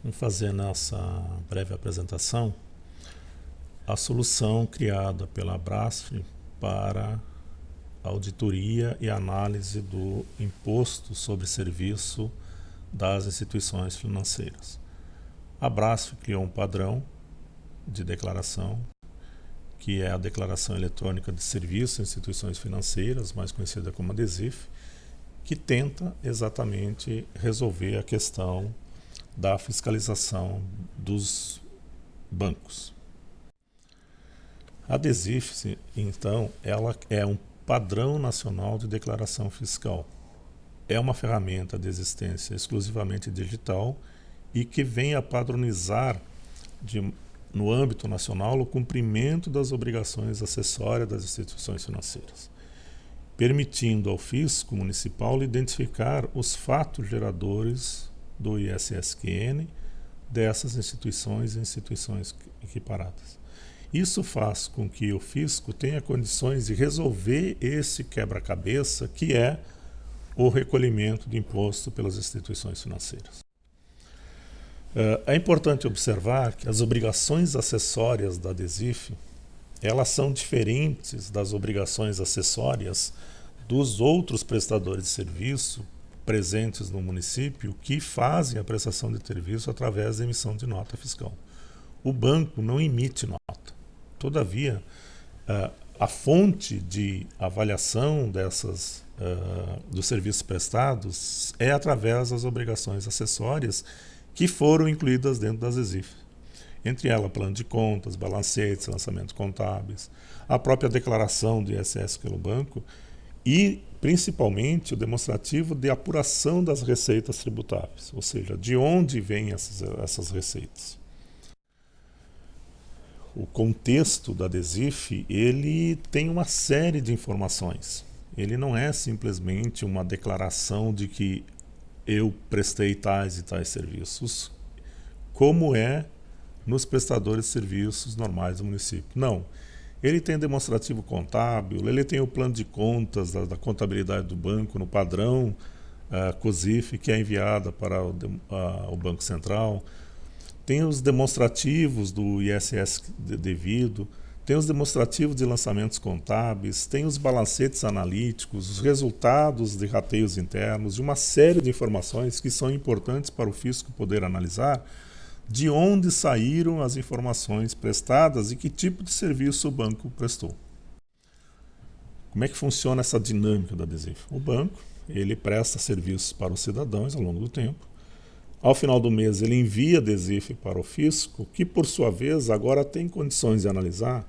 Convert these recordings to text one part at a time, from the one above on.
Vamos fazer nessa breve apresentação a solução criada pela Brasf para auditoria e análise do imposto sobre serviço das instituições financeiras. A Brasf criou um padrão de declaração, que é a Declaração Eletrônica de Serviços em Instituições Financeiras, mais conhecida como a DESIF, que tenta exatamente resolver a questão da fiscalização dos bancos. A DESIF, então, ela é um padrão nacional de declaração fiscal. É uma ferramenta de existência exclusivamente digital e que vem a padronizar no âmbito nacional o cumprimento das obrigações acessórias das instituições financeiras, permitindo ao fisco municipal identificar os fatos geradores do ISSQN dessas instituições e instituições equiparadas. Isso faz com que o fisco tenha condições de resolver esse quebra-cabeça que é o recolhimento de imposto pelas instituições financeiras. É importante observar que as obrigações acessórias da DESIF, elas são diferentes das obrigações acessórias dos outros prestadores de serviço presentes no município que fazem a prestação de serviço através da emissão de nota fiscal. O banco não emite nota. Todavia, a fonte de avaliação dos serviços prestados é através das obrigações acessórias que foram incluídas dentro das DESIF. Entre elas, plano de contas, balancetes, lançamentos contábeis, a própria declaração do ISS pelo banco e, principalmente, o demonstrativo de apuração das receitas tributáveis, ou seja, de onde vêm essas receitas. O contexto da DESIF, ele tem uma série de informações. Ele não é simplesmente uma declaração de que eu prestei tais e tais serviços, como é nos prestadores de serviços normais do município. Não. Ele tem demonstrativo contábil, ele tem o plano de contas da contabilidade do banco no padrão COSIF, que é enviada para o Banco Central. Tem os demonstrativos do ISS devido, tem os demonstrativos de lançamentos contábeis, tem os balancetes analíticos, os resultados de rateios internos e uma série de informações que são importantes para o fisco poder analisar de onde saíram as informações prestadas e que tipo de serviço o banco prestou. Como é que funciona essa dinâmica da DESIF? O banco, ele presta serviços para os cidadãos ao longo do tempo. Ao final do mês, ele envia a DESIF para o fisco, que, por sua vez, agora tem condições de analisar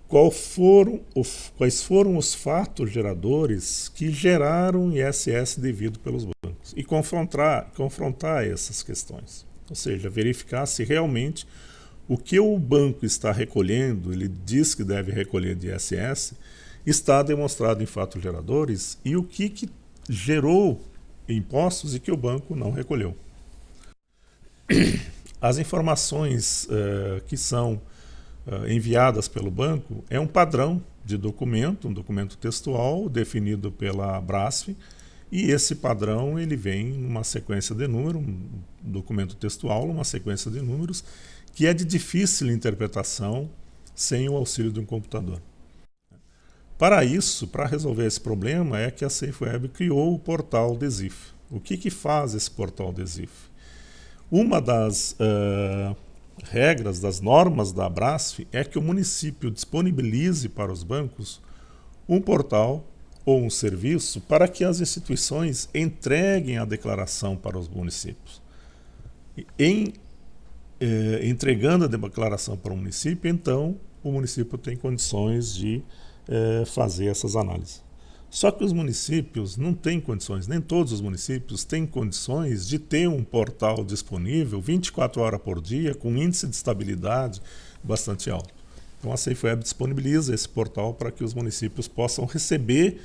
quais foram os fatos geradores que geraram ISS devido pelos bancos e confrontar essas questões. Ou seja, verificar se realmente o que o banco está recolhendo, ele diz que deve recolher de ISS, está demonstrado em fatos geradores e o que gerou impostos e que o banco não recolheu. As informações que são enviadas pelo banco é um padrão de documento, um documento textual definido pela Brasf, e esse padrão ele vem numa sequência de números, um documento textual, uma sequência de números, que é de difícil interpretação sem o auxílio de um computador. Para isso, para resolver esse problema, é que a SafeWeb criou o portal DESIF. O que faz esse portal DESIF? Uma das regras, das normas da Brasf é que o município disponibilize para os bancos um portal ou um serviço para que as instituições entreguem a declaração para os municípios. Entregando a declaração para o município, então o município tem condições de fazer essas análises. Só que os municípios não têm condições, nem todos os municípios têm condições de ter um portal disponível 24 horas por dia, com índice de estabilidade bastante alto. Então a SafeWeb disponibiliza esse portal para que os municípios possam receber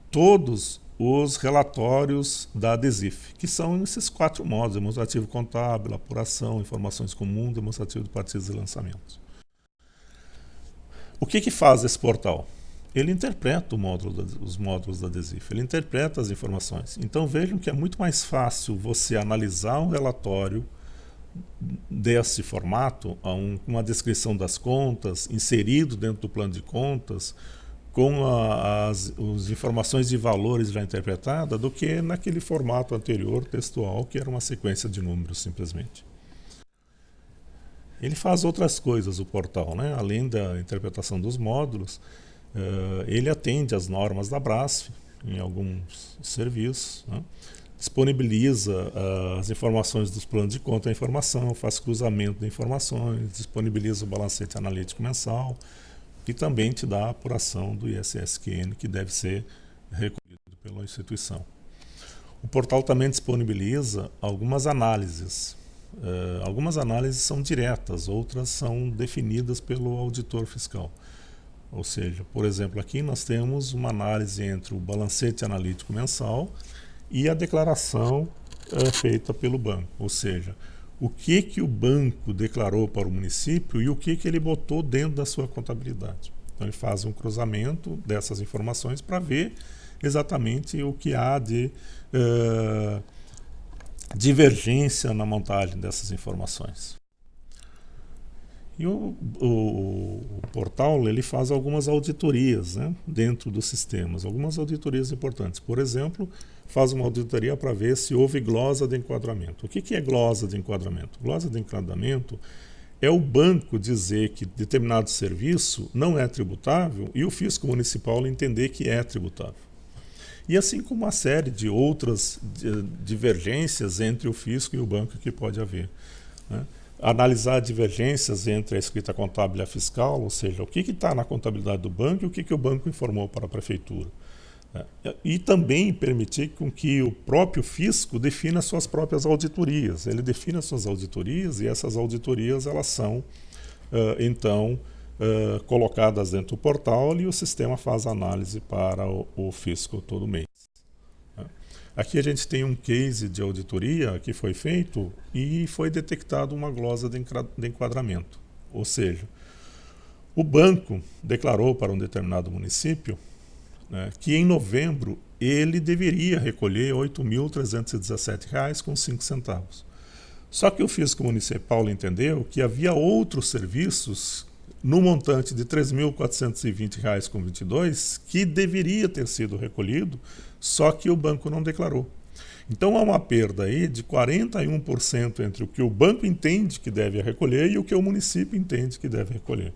todos os relatórios da DESIF, que são esses 4 modos: demonstrativo contábil, apuração, informações comuns, demonstrativo de partidas e lançamentos. O que faz esse portal? Ele interpreta os módulos da DESIF, ele interpreta as informações. Então vejam que é muito mais fácil você analisar um relatório desse formato, uma descrição das contas, inserido dentro do plano de contas, com as informações de valores já interpretadas, do que naquele formato anterior textual, que era uma sequência de números simplesmente. Ele faz outras coisas, o portal, né? Além da interpretação dos módulos, ele atende às normas da BRASF em alguns serviços, né? Disponibiliza as informações dos planos de conta à informação, faz cruzamento de informações, disponibiliza o balancete analítico mensal e também te dá a apuração do ISSQN, que deve ser recolhido pela instituição. O portal também disponibiliza algumas análises. Algumas análises são diretas, outras são definidas pelo auditor fiscal. Ou seja, por exemplo, aqui nós temos uma análise entre o balancete analítico mensal e a declaração feita pelo banco. Ou seja, o que o banco declarou para o município e o que ele botou dentro da sua contabilidade. Então ele faz um cruzamento dessas informações para ver exatamente o que há de divergência na montagem dessas informações. E o portal ele faz algumas auditorias, né, dentro dos sistemas, algumas auditorias importantes. Por exemplo, faz uma auditoria para ver se houve glosa de enquadramento. O que é glosa de enquadramento? Glosa de enquadramento é o banco dizer que determinado serviço não é tributável e o fisco municipal entender que é tributável. E assim como uma série de outras divergências entre o fisco e o banco que pode haver, né? Analisar divergências entre a escrita contábil e a fiscal, ou seja, o que está na contabilidade do banco e o que o banco informou para a prefeitura. E também permitir com que o próprio fisco defina suas próprias auditorias. Ele define as suas auditorias e essas auditorias elas são, então, colocadas dentro do portal e o sistema faz análise para o fisco todo mês. Aqui a gente tem um case de auditoria que foi feito e foi detectado uma glosa de enquadramento. Ou seja, o banco declarou para um determinado município, né, que em novembro ele deveria recolher R$ 8.317,05. Só que o fisco municipal entendeu que havia outros serviços no montante de R$ 3.420,22 que deveria ter sido recolhido, só que o banco não declarou. Então há uma perda aí de 41% entre o que o banco entende que deve recolher e o que o município entende que deve recolher.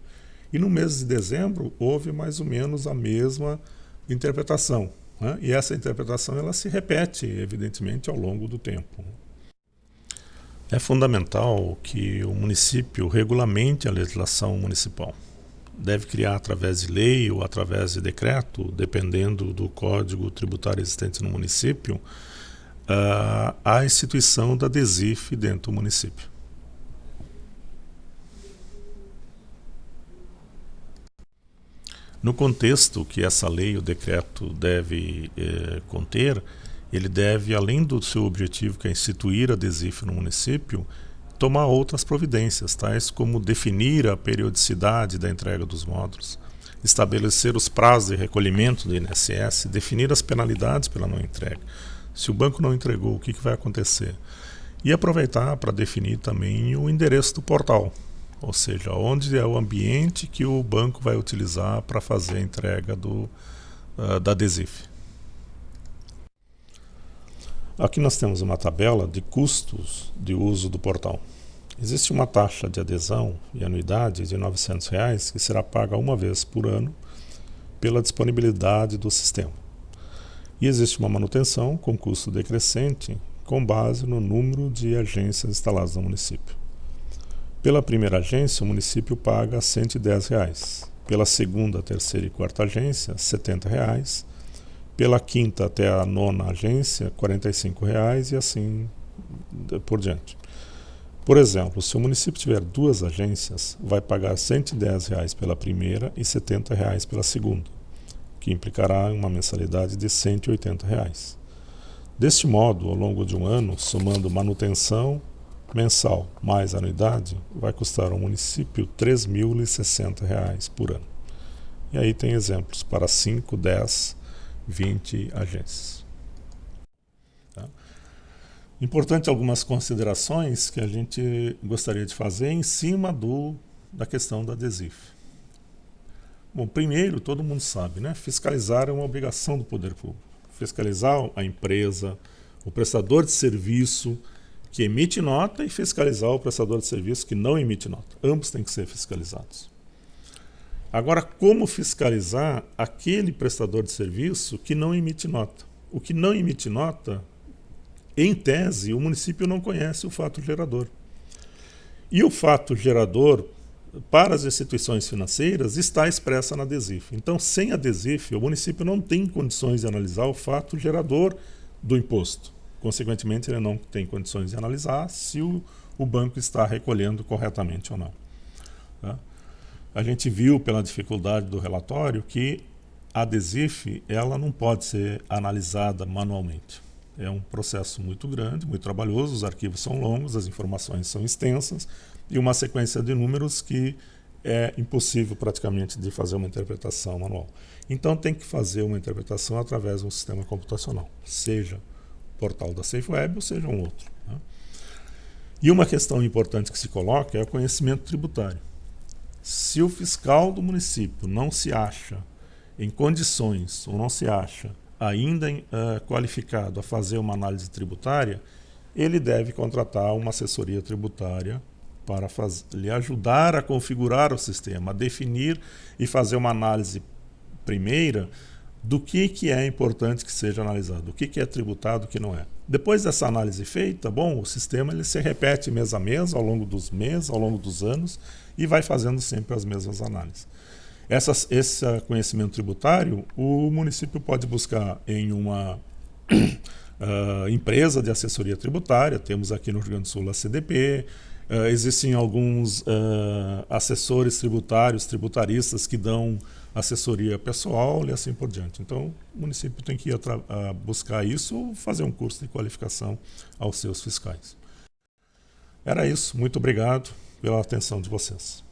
E no mês de dezembro houve mais ou menos a mesma interpretação, né? E essa interpretação ela se repete, evidentemente, ao longo do tempo. É fundamental que o município regulamente a legislação municipal. Deve criar através de lei ou através de decreto, dependendo do código tributário existente no município, a instituição da DESIF dentro do município. No contexto que essa lei ou decreto deve conter, ele deve, além do seu objetivo, que é instituir a DESIF no município, tomar outras providências, tais como definir a periodicidade da entrega dos módulos, estabelecer os prazos de recolhimento do INSS, definir as penalidades pela não entrega. Se o banco não entregou, o que vai acontecer? E aproveitar para definir também o endereço do portal, ou seja, onde é o ambiente que o banco vai utilizar para fazer a entrega da DESIF. Aqui nós temos uma tabela de custos de uso do portal. Existe uma taxa de adesão e anuidade de R$ 900 que será paga uma vez por ano pela disponibilidade do sistema. E existe uma manutenção com custo decrescente com base no número de agências instaladas no município. Pela primeira agência, o município paga R$ 110. Pela segunda, terceira e quarta agência, R$ 70. Pela quinta até a nona agência, R$ 45 e assim por diante. Por exemplo, se o município tiver duas agências, vai pagar R$ 110 pela primeira e R$ 70 pela segunda, que implicará uma mensalidade de R$ 180. Deste modo, ao longo de um ano, somando manutenção mensal mais anuidade, vai custar ao município R$ 3.060 por ano. E aí tem exemplos para 5, 10, 20 agências. Tá? Importante algumas considerações que a gente gostaria de fazer em cima da questão da DESIF. Bom, primeiro, todo mundo sabe, né? Fiscalizar é uma obrigação do poder público. Fiscalizar a empresa, o prestador de serviço que emite nota e fiscalizar o prestador de serviço que não emite nota. Ambos têm que ser fiscalizados. Agora, como fiscalizar aquele prestador de serviço que não emite nota? O que não emite nota, em tese, o município não conhece o fato gerador. E o fato gerador, para as instituições financeiras, está expressa na DESIF. Então, sem a DESIF, o município não tem condições de analisar o fato gerador do imposto. Consequentemente, ele não tem condições de analisar se o banco está recolhendo corretamente ou não. Tá? A gente viu pela dificuldade do relatório que a DESIF ela não pode ser analisada manualmente. É um processo muito grande, muito trabalhoso, os arquivos são longos, as informações são extensas e uma sequência de números que é impossível praticamente de fazer uma interpretação manual. Então tem que fazer uma interpretação através de um sistema computacional, seja o portal da SafeWeb ou seja um outro. Né? E uma questão importante que se coloca é o conhecimento tributário. Se o fiscal do município não se acha em condições ou não se acha ainda qualificado a fazer uma análise tributária, ele deve contratar uma assessoria tributária para lhe ajudar a configurar o sistema, a definir e fazer uma análise primeira do que é importante que seja analisado, o que é tributado, o que não é. Depois dessa análise feita, bom, o sistema ele se repete mês a mês, ao longo dos meses, ao longo dos anos, e vai fazendo sempre as mesmas análises. Esse conhecimento tributário, o município pode buscar em uma empresa de assessoria tributária, temos aqui no Rio Grande do Sul a CDP, existem alguns assessores tributários, tributaristas que dão assessoria pessoal e assim por diante. Então, o município tem que ir buscar isso ou fazer um curso de qualificação aos seus fiscais. Era isso. Muito obrigado pela atenção de vocês.